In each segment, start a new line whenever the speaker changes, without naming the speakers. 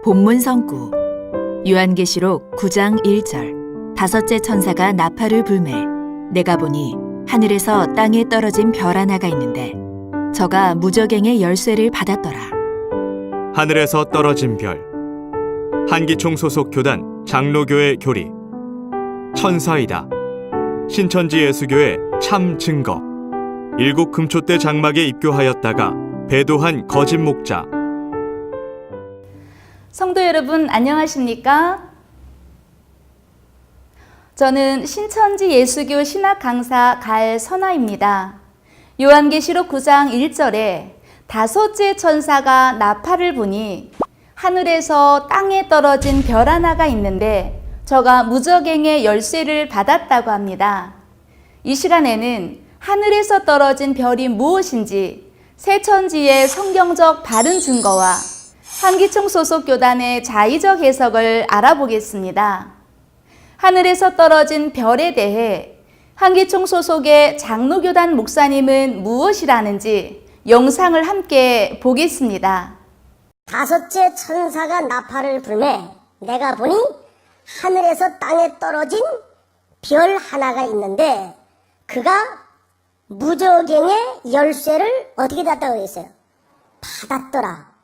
본문 성구 요한계시록 9장 1절 다섯째 천사가 나팔을 불매 내가 보니 하늘에서 땅에 떨어진 별 하나가 있는데 저가 무저갱의 열쇠를 받았더라.
하늘에서 떨어진 별 한기총 소속 교단 장로교회 교리 천사이다 신천지 예수교회 참 증거 일곱 금초대 장막에 입교하였다가 배도한 거짓 목자.
성도 여러분 안녕하십니까? 저는 신천지 예수교 신학 강사 갈선아입니다. 요한계시록 9장 1절에 다섯째 천사가 나팔을 부니 하늘에서 땅에 떨어진 별 하나가 있는데 저가 무저갱의 열쇠를 받았다고 합니다. 이 시간에는 하늘에서 떨어진 별이 무엇인지 새천지의 성경적 바른 증거와 한기총 소속 교단의 자의적 해석을 알아보겠습니다. 하늘에서 떨어진 별에 대해 한기총 소속의 장로교단 목사님은 무엇이라는지 영상을 함께 보겠습니다.
다섯째 천사가 나팔을 불매 내가 보니 하늘에서 땅에 떨어진 별 하나가 있는데 그가 무저갱의 열쇠를 어떻게 받았다고 했어요? 받았더라.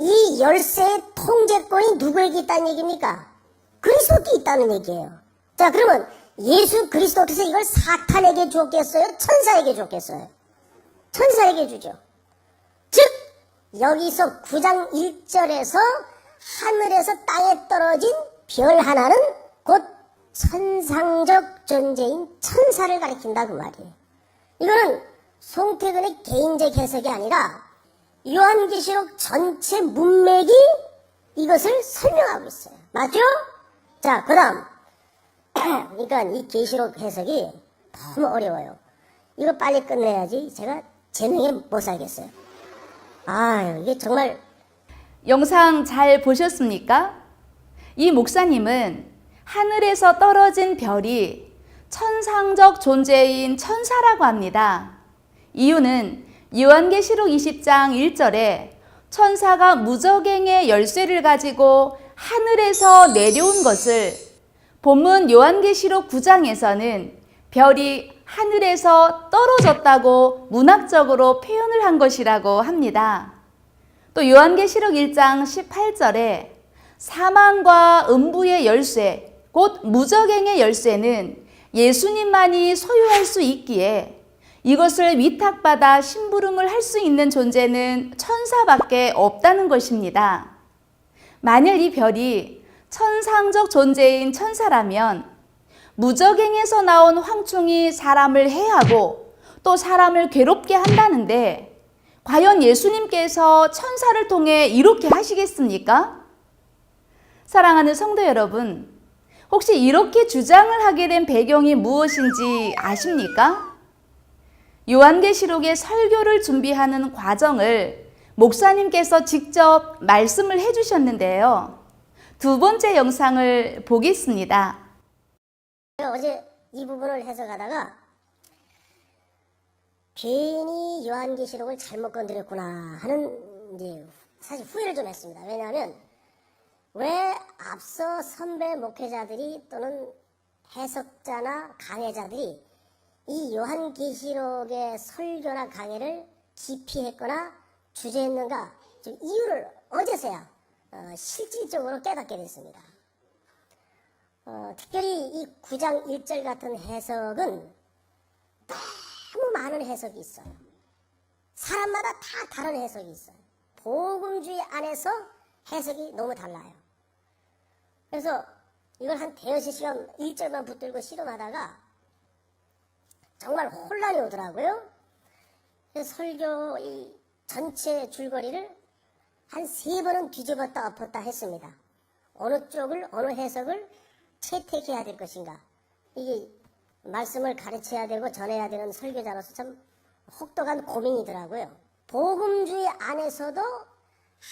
이 열쇠의 통제권이 누구에게 있다는 얘기입니까? 그리스도께 있다는 얘기예요. 자, 그러면 예수 그리스도께서 이걸 사탄에게 줬겠어요? 천사에게 줬겠어요? 천사에게 주죠. 즉 여기서 9장 1절에서 하늘에서 땅에 떨어진 별 하나는 곧 천상적 존재인 천사를 가리킨다 그 말이에요. 이거는 송태근의 개인적 해석이 아니라 요한계시록 전체 문맥이 이것을 설명하고 있어요. 맞죠? 자, 그 다음 그러니까 이 계시록 해석이 너무 어려워요. 이거 빨리 끝내야지 제가 재능에 못 살겠어요. 이게 정말.
영상 잘 보셨습니까? 이 목사님은 하늘에서 떨어진 별이 천상적 존재인 천사라고 합니다. 이유는 요한계시록 20장 1절에 천사가 무저갱의 열쇠를 가지고 하늘에서 내려온 것을 본문 요한계시록 9장에서는 별이 하늘에서 떨어졌다고 문학적으로 표현을 한 것이라고 합니다. 또 요한계시록 1장 18절에 사망과 음부의 열쇠, 곧 무저갱의 열쇠는 예수님만이 소유할 수 있기에 이것을 위탁받아 심부름을 할 수 있는 존재는 천사밖에 없다는 것입니다. 만일 이 별이 천상적 존재인 천사라면 무저갱에서 나온 황충이 사람을 해하고 또 사람을 괴롭게 한다는데 과연 예수님께서 천사를 통해 이렇게 하시겠습니까? 사랑하는 성도 여러분, 혹시 이렇게 주장을 하게 된 배경이 무엇인지 아십니까? 요한계시록의 설교를 준비하는 과정을 목사님께서 직접 말씀을 해주셨는데요. 두 번째 영상을 보겠습니다.
제가 어제 이 부분을 해석하다가 괜히 요한계시록을 잘못 건드렸구나 하는 이제 사실 후회를 좀 했습니다. 왜냐하면 왜 앞서 선배 목회자들이 또는 해석자나 강해자들이 이 요한계시록의 설교나 강해를 기피했거나 주저했는가 좀 이유를 어제서야 실질적으로 깨닫게 됐습니다. 특별히 이 9장 1절 같은 해석은 너무 많은 해석이 있어요. 사람마다 다 다른 해석이 있어요. 복음주의 안에서 해석이 너무 달라요. 그래서 이걸 한 대여섯 시간 1절만 붙들고 실험하다가 정말 혼란이 오더라고요. 그래서 설교 이 전체 줄거리를 한 3번은 뒤집었다 엎었다 했습니다. 어느 쪽을, 어느 해석을 채택해야 될 것인가. 이게 말씀을 가르쳐야 되고 전해야 되는 설교자로서 참 혹독한 고민이더라고요. 복음주의 안에서도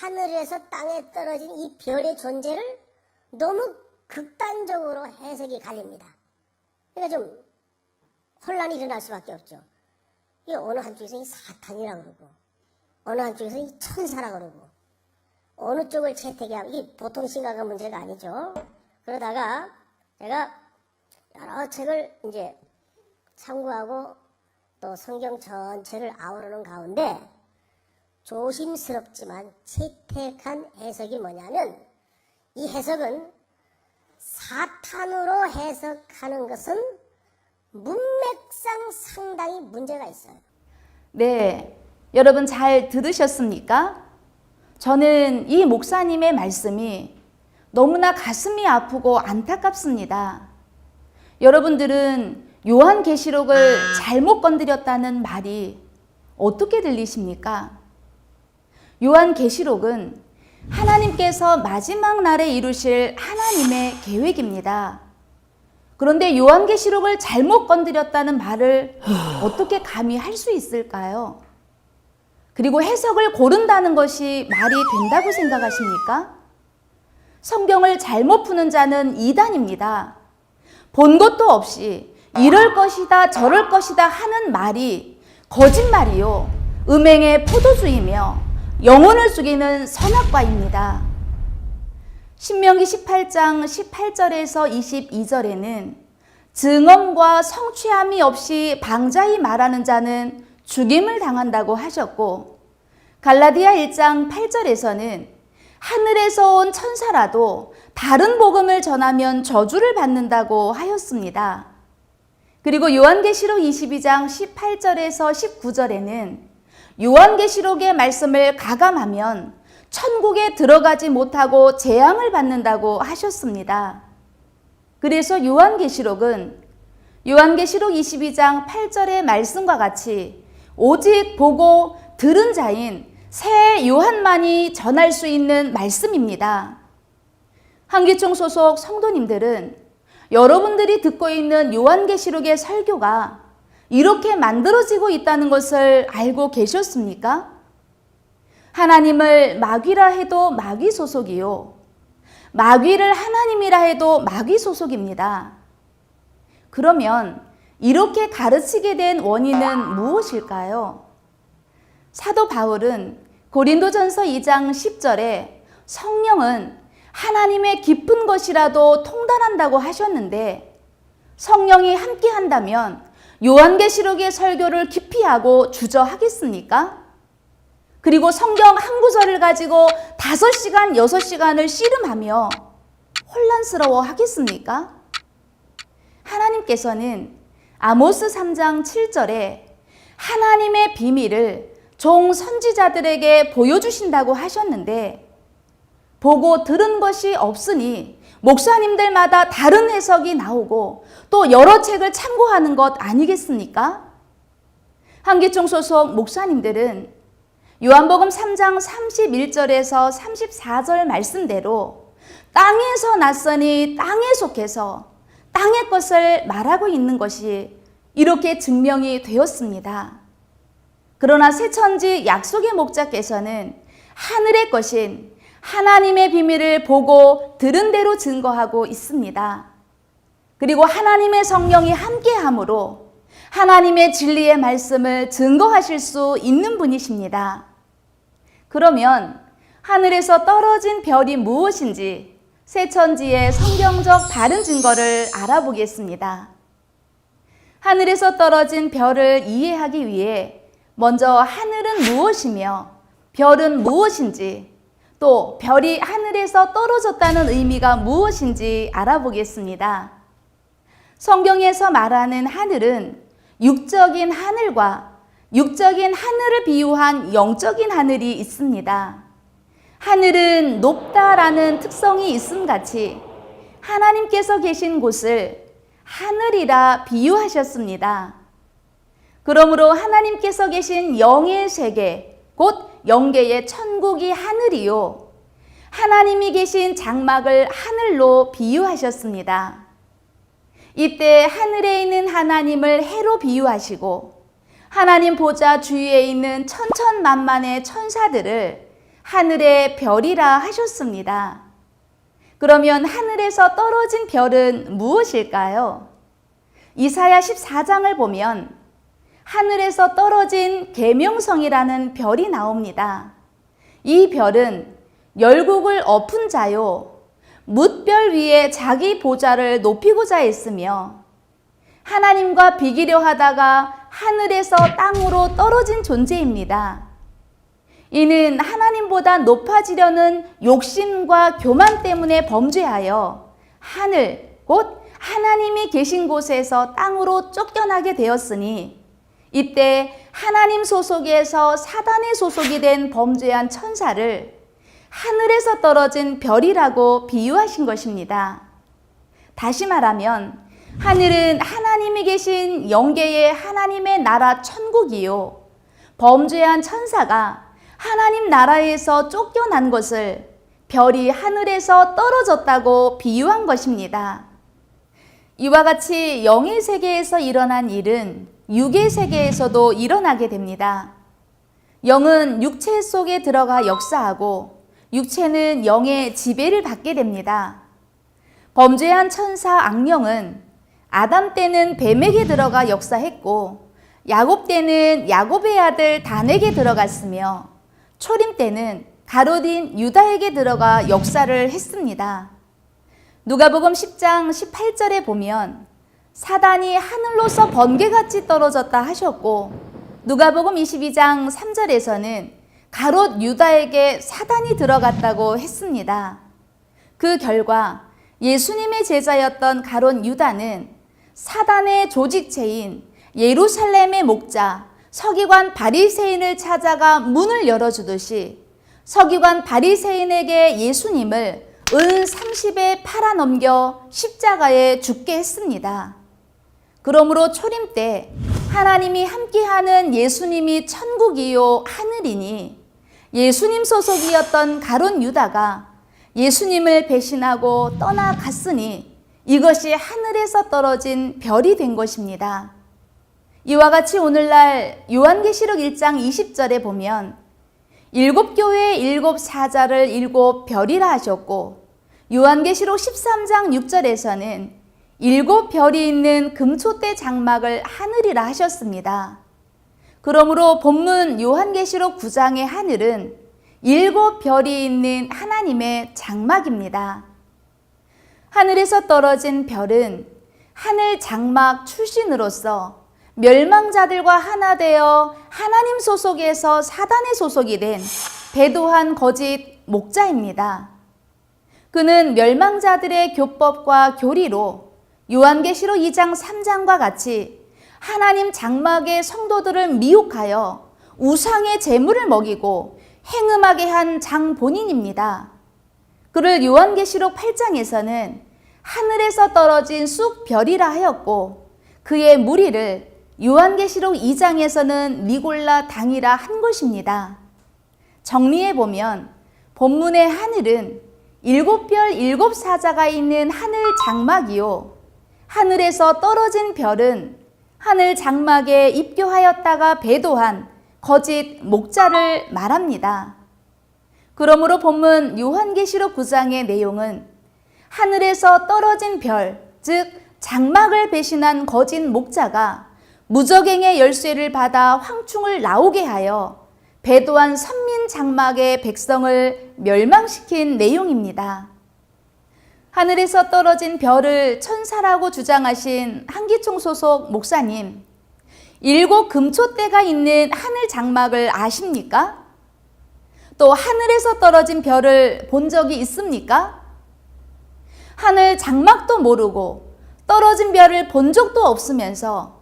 하늘에서 땅에 떨어진 이 별의 존재를 너무 극단적으로 해석이 갈립니다. 그러니까 좀 혼란이 일어날 수밖에 없죠. 이 어느 한쪽에서 이 사탄이라고 그러고 어느 한쪽에서 이 천사라고 그러고 어느 쪽을 채택해야 이게 보통 심각한 문제가 아니죠. 그러다가 제가 여러 책을 이제 참고하고 또 성경 전체를 아우르는 가운데 조심스럽지만 채택한 해석이 뭐냐면, 이 해석은 사탄으로 해석하는 것은 문맥상 상당히 문제가 있어요.
네, 여러분 잘 들으셨습니까? 저는 이 목사님의 말씀이 너무나 가슴이 아프고 안타깝습니다. 여러분들은 요한계시록을 잘못 건드렸다는 말이 어떻게 들리십니까? 요한계시록은 하나님께서 마지막 날에 이루실 하나님의 계획입니다. 그런데 요한계시록을 잘못 건드렸다는 말을 어떻게 감히 할 수 있을까요? 그리고 해석을 고른다는 것이 말이 된다고 생각하십니까? 성경을 잘못 푸는 자는 이단입니다. 본 것도 없이 이럴 것이다 저럴 것이다 하는 말이 거짓말이요, 음행의 포도주이며 영혼을 죽이는 선악과입니다. 신명기 18장 18절에서 22절에는 증언과 성취함이 없이 방자히 말하는 자는 죽임을 당한다고 하셨고, 갈라디아 1장 8절에서는 하늘에서 온 천사라도 다른 복음을 전하면 저주를 받는다고 하였습니다. 그리고 요한계시록 22장 18절에서 19절에는 요한계시록의 말씀을 가감하면 천국에 들어가지 못하고 재앙을 받는다고 하셨습니다. 그래서 요한계시록은 요한계시록 22장 8절의 말씀과 같이 오직 보고 들은 자인 새 요한만이 전할 수 있는 말씀입니다. 한기총 소속 성도님들은 여러분들이 듣고 있는 요한계시록의 설교가 이렇게 만들어지고 있다는 것을 알고 계셨습니까? 하나님을 마귀라 해도 마귀 소속이요, 마귀를 하나님이라 해도 마귀 소속입니다. 그러면 이렇게 가르치게 된 원인은 무엇일까요? 사도 바울은 고린도전서 2장 10절에 성령은 하나님의 깊은 것이라도 통달한다고 하셨는데, 성령이 함께 한다면 요한계시록의 설교를 깊이 하고 주저하겠습니까? 그리고 성경 한 구절을 가지고 5시간, 6시간을 씨름하며 혼란스러워 하겠습니까? 하나님께서는 아모스 3장 7절에 하나님의 비밀을 종 선지자들에게 보여주신다고 하셨는데, 보고 들은 것이 없으니 목사님들마다 다른 해석이 나오고 또 여러 책을 참고하는 것 아니겠습니까? 한기총 소속 목사님들은 요한복음 3장 31절에서 34절 말씀대로 땅에서 났으니 땅에 속해서 땅의 것을 말하고 있는 것이 이렇게 증명이 되었습니다. 그러나 새천지 약속의 목자께서는 하늘의 것인 하나님의 비밀을 보고 들은 대로 증거하고 있습니다. 그리고 하나님의 성령이 함께함으로 하나님의 진리의 말씀을 증거하실 수 있는 분이십니다. 그러면 하늘에서 떨어진 별이 무엇인지 새천지의 성경적 바른 증거를 알아보겠습니다. 하늘에서 떨어진 별을 이해하기 위해 먼저 하늘은 무엇이며 별은 무엇인지, 또 별이 하늘에서 떨어졌다는 의미가 무엇인지 알아보겠습니다. 성경에서 말하는 하늘은 육적인 하늘과 육적인 하늘을 비유한 영적인 하늘이 있습니다. 하늘은 높다라는 특성이 있음같이 하나님께서 계신 곳을 하늘이라 비유하셨습니다. 그러므로 하나님께서 계신 영의 세계, 곧 영계의 천국이 하늘이요, 하나님이 계신 장막을 하늘로 비유하셨습니다. 이때 하늘에 있는 하나님을 해로 비유하시고 하나님 보좌 주위에 있는 천천만만의 천사들을 하늘의 별이라 하셨습니다. 그러면 하늘에서 떨어진 별은 무엇일까요? 이사야 14장을 보면 하늘에서 떨어진 계명성이라는 별이 나옵니다. 이 별은 열국을 엎은 자요 뭇별 위에 자기 보좌를 높이고자 했으며 하나님과 비기려 하다가 하늘에서 땅으로 떨어진 존재입니다. 이는 하나님보다 높아지려는 욕심과 교만 때문에 범죄하여 하늘, 곧 하나님이 계신 곳에서 땅으로 쫓겨나게 되었으니 이때 하나님 소속에서 사단의 소속이 된 범죄한 천사를 하늘에서 떨어진 별이라고 비유하신 것입니다. 다시 말하면 하늘은 하나님이 계신 영계의 하나님의 나라 천국이요 범죄한 천사가 하나님 나라에서 쫓겨난 것을 별이 하늘에서 떨어졌다고 비유한 것입니다. 이와 같이 영의 세계에서 일어난 일은 육의 세계에서도 일어나게 됩니다. 영은 육체 속에 들어가 역사하고 육체는 영의 지배를 받게 됩니다. 범죄한 천사 악령은 아담 때는 뱀에게 들어가 역사했고 야곱 때는 야곱의 아들 단에게 들어갔으며 초림 때는 가롯인 유다에게 들어가 역사를 했습니다. 누가복음 10장 18절에 보면 사단이 하늘로서 번개같이 떨어졌다 하셨고 누가복음 22장 3절에서는 가롯 유다에게 사단이 들어갔다고 했습니다. 그 결과 예수님의 제자였던 가롯 유다는 사단의 조직체인 예루살렘의 목자 서기관 바리새인을 찾아가 문을 열어주듯이 서기관 바리새인에게 예수님을 은 30에 팔아넘겨 십자가에 죽게 했습니다. 그러므로 초림 때 하나님이 함께하는 예수님이 천국이요 하늘이니 예수님 소속이었던 가룟 유다가 예수님을 배신하고 떠나갔으니 이것이 하늘에서 떨어진 별이 된 것입니다. 이와 같이 오늘날 요한계시록 1장 20절에 보면 일곱 교회의 일곱 사자를 일곱 별이라 하셨고 요한계시록 13장 6절에서는 일곱 별이 있는 금초대 장막을 하늘이라 하셨습니다. 그러므로 본문 요한계시록 9장의 하늘은 일곱 별이 있는 하나님의 장막입니다. 하늘에서 떨어진 별은 하늘 장막 출신으로서 멸망자들과 하나 되어 하나님 소속에서 사단의 소속이 된 배도한 거짓 목자입니다. 그는 멸망자들의 교법과 교리로 요한계시록 2장 3장과 같이 하나님 장막의 성도들을 미혹하여 우상의 제물을 먹이고 행음하게 한 장본인입니다. 그를 요한계시록 8장에서는 하늘에서 떨어진 쑥별이라 하였고 그의 무리를 요한계시록 2장에서는 니골라 당이라 한 것입니다. 정리해보면 본문의 하늘은 일곱 별 일곱 사자가 있는 하늘 장막이요 하늘에서 떨어진 별은 하늘 장막에 입교하였다가 배도한 거짓 목자를 말합니다. 그러므로 본문 요한계시록 9장의 내용은 하늘에서 떨어진 별, 즉 장막을 배신한 거짓 목자가 무적행의 열쇠를 받아 황충을 나오게 하여 배도한 선민 장막의 백성을 멸망시킨 내용입니다. 하늘에서 떨어진 별을 천사라고 주장하신 한기총 소속 목사님, 일곱 금초대가 있는 하늘 장막을 아십니까? 또 하늘에서 떨어진 별을 본 적이 있습니까? 하늘 장막도 모르고 떨어진 별을 본 적도 없으면서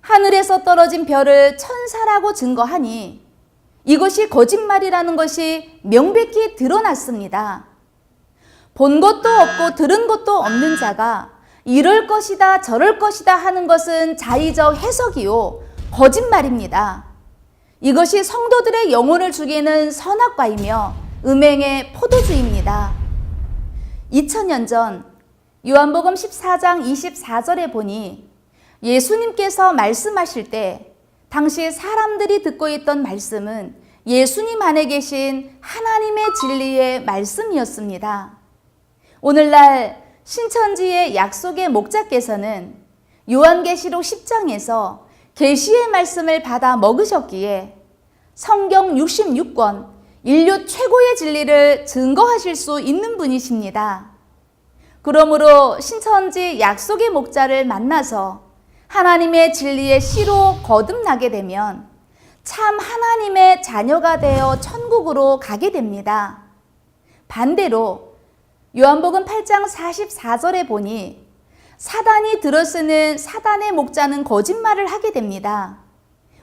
하늘에서 떨어진 별을 천사라고 증거하니 이것이 거짓말이라는 것이 명백히 드러났습니다. 본 것도 없고 들은 것도 없는 자가 이럴 것이다 저럴 것이다 하는 것은 자의적 해석이요 거짓말입니다. 이것이 성도들의 영혼을 죽이는 선악과이며 음행의 포도주입니다. 2000년 전 요한복음 14장 24절에 보니 예수님께서 말씀하실 때 당시 사람들이 듣고 있던 말씀은 예수님 안에 계신 하나님의 진리의 말씀이었습니다. 오늘날 신천지의 약속의 목자께서는 요한계시록 10장에서 계시의 말씀을 받아 먹으셨기에 성경 66권, 인류 최고의 진리를 증거하실 수 있는 분이십니다. 그러므로 신천지 약속의 목자를 만나서 하나님의 진리의 씨로 거듭나게 되면 참 하나님의 자녀가 되어 천국으로 가게 됩니다. 반대로 요한복음 8장 44절에 보니 사단이 들어쓰는 사단의 목자는 거짓말을 하게 됩니다.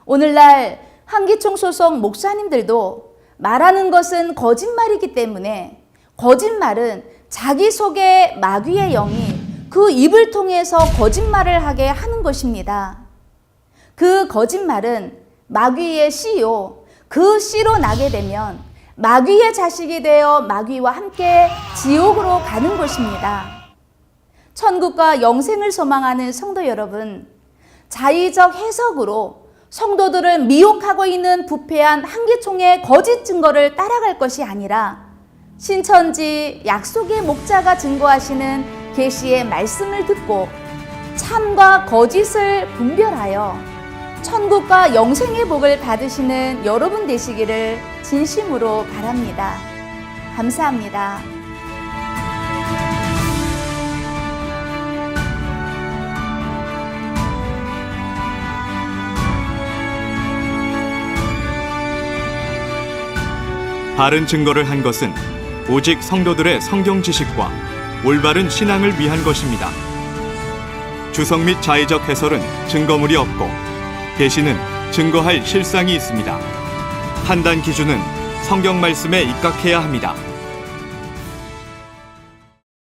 오늘날 한기총 소속 목사님들도 말하는 것은 거짓말이기 때문에 거짓말은 자기 속에 마귀의 영이 그 입을 통해서 거짓말을 하게 하는 것입니다. 그 거짓말은 마귀의 씨요. 그 씨로 나게 되면 마귀의 자식이 되어 마귀와 함께 지옥으로 가는 것입니다. 천국과 영생을 소망하는 성도 여러분, 자의적 해석으로 성도들을 미혹하고 있는 부패한 한기총의 거짓 증거를 따라갈 것이 아니라 신천지 약속의 목자가 증거하시는 계시의 말씀을 듣고 참과 거짓을 분별하여 천국과 영생의 복을 받으시는 여러분 되시기를 진심으로 바랍니다. 감사합니다.
바른 증거를 한 것은 오직 성도들의 성경 지식과 올바른 신앙을 위한 것입니다. 주석 및 자의적 해설은 증거물이 없고 계시는 증거할 실상이 있습니다. 판단 기준은 성경 말씀에 입각해야 합니다.